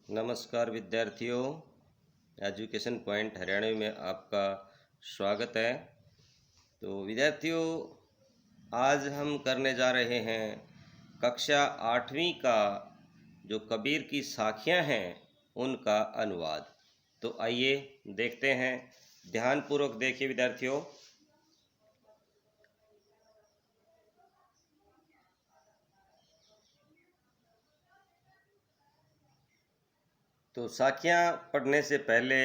नमस्कार विद्यार्थियों, education point Haryana में आपका स्वागत है। तो विद्यार्थियों, आज हम करने जा रहे हैं कक्षा 8वीं का जो कबीर की साखियां हैं उनका अनुवाद। तो आइए देखते हैं, ध्यानपूर्वक देखिए विद्यार्थियों। तो साखियाँ पढ़ने से पहले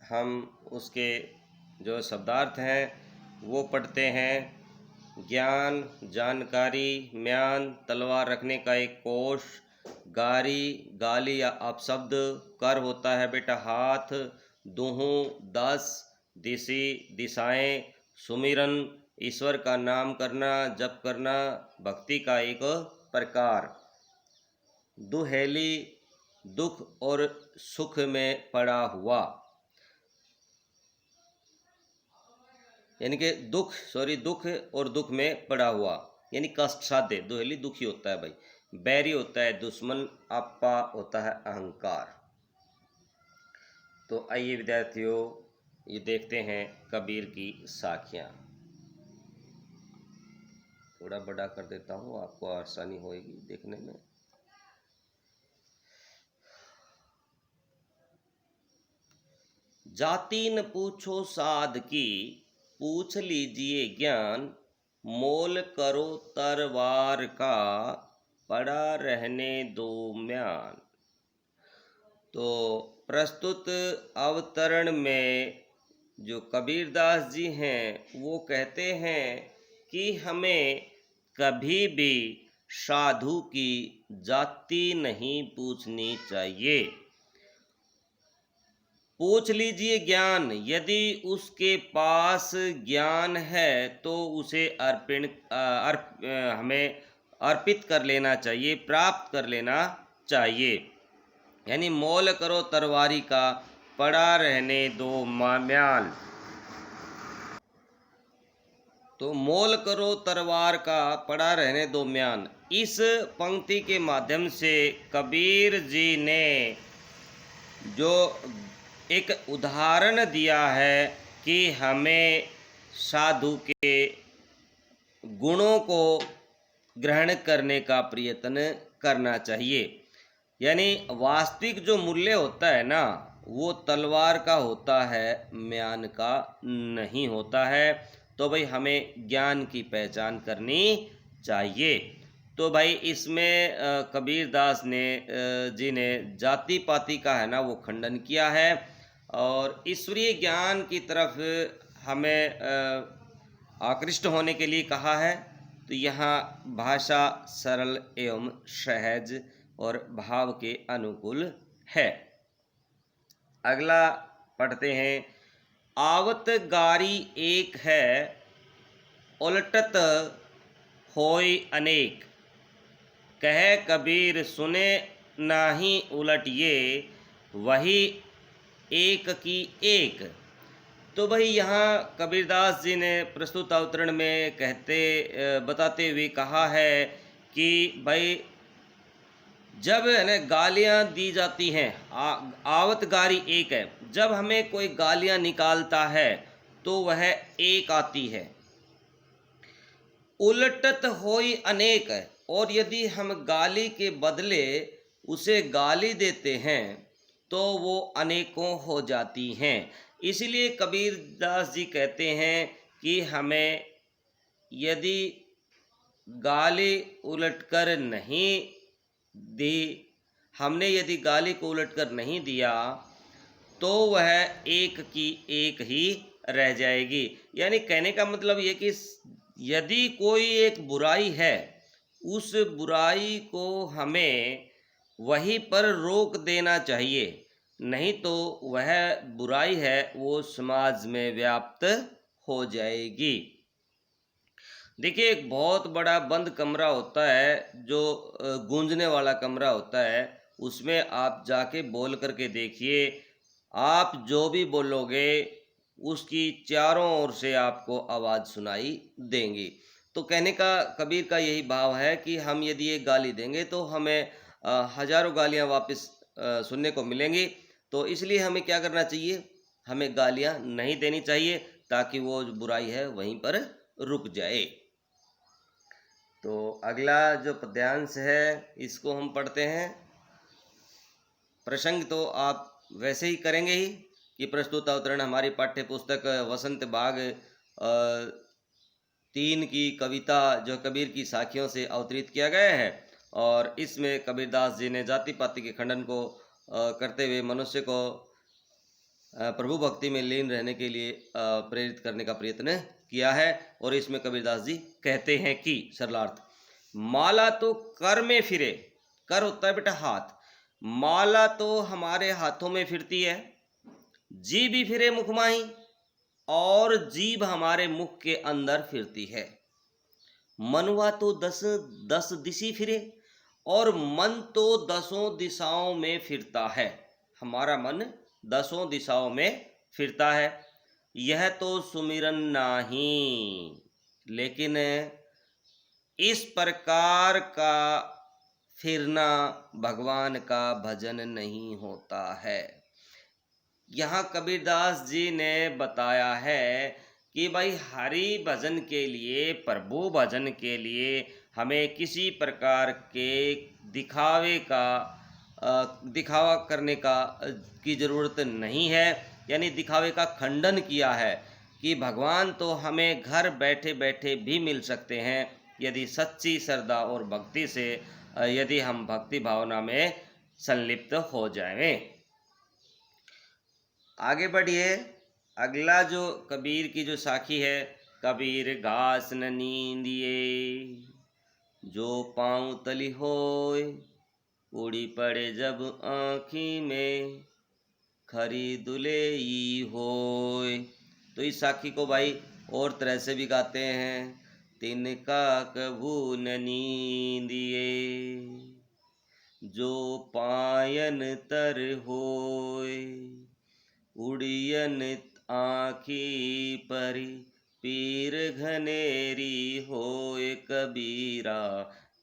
हम उसके जो शब्दार्थ हैं वो पढ़ते हैं। ज्ञान, जानकारी, म्यान, तलवार रखने का एक कोष, गारी, गाली या अपशब्द, कर होता है बेटा हाथ, दूहूं, दस, दिशी, दिशाएं, सुमिरन, ईश्वर का नाम करना, जप करना, भक्ति का एक प्रकार। दुहेली, दुख और सुख में पड़ा हुआ, यानी कि दुख और दुख में पड़ा हुआ, यानी कष्ट साध्य। दुहेली दुखी होता है भाई, बैरी होता है दुश्मन, आपा होता है अहंकार। तो आइए विद्यार्थियों, ये देखते हैं कबीर की साखियाँ। थोड़ा बड़ा कर देता हूँ, आपको आसानी होगी देखने में। जाति न पूछो साध की, पूछ लीजिए ज्ञान, मोल करो तरवार का, पड़ा रहने दो म्यान। तो प्रस्तुत अवतरण में जो कबीरदास जी हैं वो कहते हैं कि हमें कभी भी साधु की जाति नहीं पूछनी चाहिए। पूछ लीजिए ज्ञान, यदि उसके पास ज्ञान है तो उसे हमें अर्पित कर लेना चाहिए, प्राप्त कर लेना चाहिए। यानी मोल करो तरवारी का, पड़ा रहने दो म्यान। तो मोल करो तरवार का, पड़ा रहने दो म्यान। इस पंक्ति के माध्यम से कबीर जी ने जो एक उदाहरण दिया है कि हमें साधु के गुणों को ग्रहण करने का प्रयत्न करना चाहिए। यानी वास्तविक जो मूल्य होता है ना, वो तलवार का होता है, म्यान का नहीं होता है। तो भाई हमें ज्ञान की पहचान करनी चाहिए। तो भाई इसमें कबीरदास ने जी ने जाति पाति का है ना वो खंडन किया है और ईश्वरीय ज्ञान की तरफ हमें आकृष्ट होने के लिए कहा है। तो यहाँ भाषा सरल एवं सहज और भाव के अनुकूल है। अगला पढ़ते हैं। आवत गारी एक है, उलटत होय अनेक, कहे कबीर सुने नाही उलट ये, वही एक की एक। तो भाई यहाँ कबीरदास जी ने प्रस्तुत अवतरण में बताते हुए कहा है कि भाई जब है ना गालियाँ दी जाती हैं, आवत गारी एक है, जब हमें कोई गालियाँ निकालता है तो वह एक आती है। उलटत होई अनेक है, और यदि हम गाली के बदले उसे गाली देते हैं तो वो अनेकों हो जाती हैं। इसलिए कबीरदास जी कहते हैं कि हमें यदि गाली उलटकर नहीं दी, हमने यदि गाली को उलटकर नहीं दिया तो वह एक की एक ही रह जाएगी। यानी कहने का मतलब ये कि यदि कोई एक बुराई है, उस बुराई को हमें वहीं पर रोक देना चाहिए, नहीं तो वह बुराई है वो समाज में व्याप्त हो जाएगी। देखिए, एक बहुत बड़ा बंद कमरा होता है जो गूंजने वाला कमरा होता है, उसमें आप जाके बोल करके देखिए, आप जो भी बोलोगे उसकी चारों ओर से आपको आवाज़ सुनाई देंगी। तो कहने का कबीर का यही भाव है कि हम यदि एक गाली देंगे तो हमें हजारों गालियां वापस सुनने को मिलेंगी। तो इसलिए हमें क्या करना चाहिए, हमें गालियाँ नहीं देनी चाहिए ताकि वो जो बुराई है वहीं पर रुक जाए। तो अगला जो पद्यांश है इसको हम पढ़ते हैं। प्रसंग तो आप वैसे ही करेंगे ही कि प्रस्तुत अवतरण हमारी पाठ्य पुस्तक वसंत बाग 3 की कविता जो कबीर की साखियों से अवतरित किया गया है, और इसमें कबीरदास जी ने जाति पाति के खंडन को करते हुए मनुष्य को प्रभु भक्ति में लीन रहने के लिए प्रेरित करने का प्रयत्न किया है। और इसमें कबीरदास जी कहते हैं कि सरलार्थ, माला तो कर में फिरे, कर होता है बेटा हाथ, माला तो हमारे हाथों में फिरती है, जीभ भी फिरे मुख माही, और जीभ हमारे मुख के अंदर फिरती है। मनवा तो दस दस दिशी फिरे, और मन तो 10 दिशाओं में फिरता है। हमारा मन 10 दिशाओं में फिरता है। यह तो सुमिरन नहीं, लेकिन इस प्रकार का फिरना भगवान का भजन नहीं होता है। यहाँ कबीरदास जी ने बताया है कि भाई हरि भजन के लिए, प्रभु भजन के लिए हमें किसी प्रकार के दिखावा करने की ज़रूरत नहीं है। यानी दिखावे का खंडन किया है कि भगवान तो हमें घर बैठे बैठे भी मिल सकते हैं यदि सच्ची श्रद्धा और भक्ति से, यदि हम भक्ति भावना में संलिप्त हो जाएं। आगे बढ़िए। अगला जो कबीर की जो साखी है, कबीर घास न नींदिए, जो पाँव तली होए, उड़ी पड़े जब आँखी में, खरी दुलेई होए। तो इस साखी को भाई और तरह से भी गाते हैं। तिनका कभू न नींदिए, जो पायन तर होए, उड़ियन आँखी परी, पीर घनेरी होए कबीरा,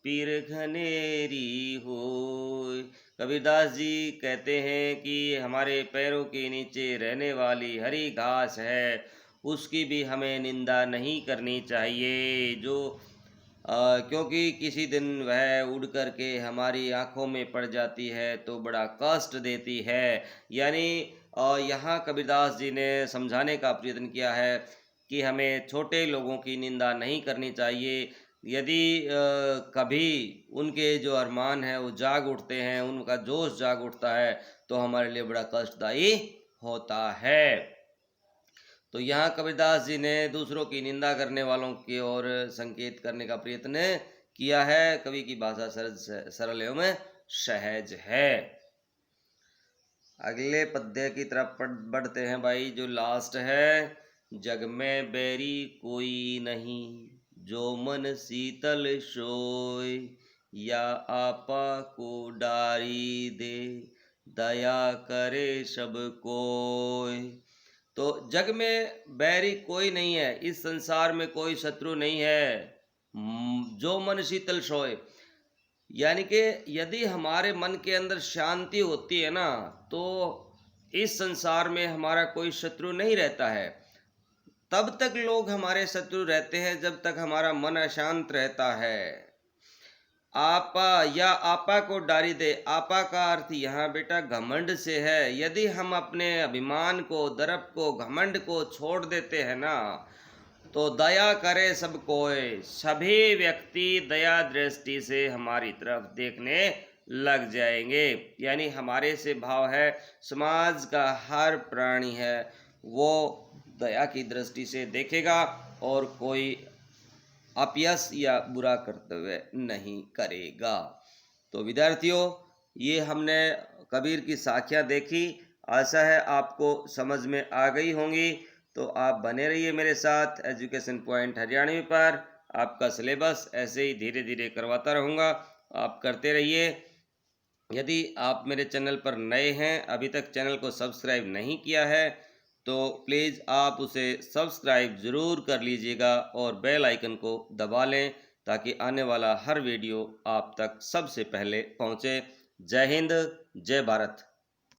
पीर घनेरी होए। कबीरदास जी कहते हैं कि हमारे पैरों के नीचे रहने वाली हरी घास है, उसकी भी हमें निंदा नहीं करनी चाहिए, क्योंकि किसी दिन वह उड़ कर के हमारी आँखों में पड़ जाती है तो बड़ा कष्ट देती है। यानी यहाँ कबीरदास जी ने समझाने का प्रयत्न किया है कि हमें छोटे लोगों की निंदा नहीं करनी चाहिए। यदि कभी उनके जो अरमान है वो जाग उठते हैं, उनका जोश जाग उठता है, तो हमारे लिए बड़ा कष्टदायी होता है। तो यहाँ कबीरदास जी ने दूसरों की निंदा करने वालों की ओर संकेत करने का प्रयत्न किया है। कवि की भाषा सरल एवं सहज है। अगले पद्य की तरफ बढ़ते हैं भाई, जो लास्ट है। जग में बैरी कोई नहीं, जो मन शीतल सोए, या आपा को डारी दे, दया करे सब कोय। तो जग में बैरी कोई नहीं है, इस संसार में कोई शत्रु नहीं है, जो मन शीतल सोए। यानी कि यदि हमारे मन के अंदर शांति होती है ना, तो इस संसार में हमारा कोई शत्रु नहीं रहता है। तब तक लोग हमारे शत्रु रहते हैं जब तक हमारा मन अशांत रहता है। आपा या आपा को डारी दे, आपा का अर्थ यहाँ बेटा घमंड से है। यदि हम अपने अभिमान को, दर्प को, घमंड को छोड़ देते हैं ना, तो दया करे सब कोय, सभी व्यक्ति दया दृष्टि से हमारी तरफ देखने लग जाएंगे। यानी हमारे से भाव है, समाज का हर प्राणी है वो दया की दृष्टि से देखेगा और कोई अपयश या बुरा कर्तव्य नहीं करेगा। तो विद्यार्थियों, ये हमने कबीर की साखियाँ देखी। आशा है आपको समझ में आ गई होंगी। तो आप बने रहिए मेरे साथ एजुकेशन पॉइंट हरियाणवी पर। आपका सिलेबस ऐसे ही धीरे धीरे करवाता रहूँगा, आप करते रहिए। यदि आप मेरे चैनल पर नए हैं, अभी तक चैनल को सब्सक्राइब नहीं किया है, तो प्लीज़ आप उसे सब्सक्राइब ज़रूर कर लीजिएगा और बेल आइकन को दबा लें ताकि आने वाला हर वीडियो आप तक सबसे पहले पहुँचे। जय हिंद, जय भारत।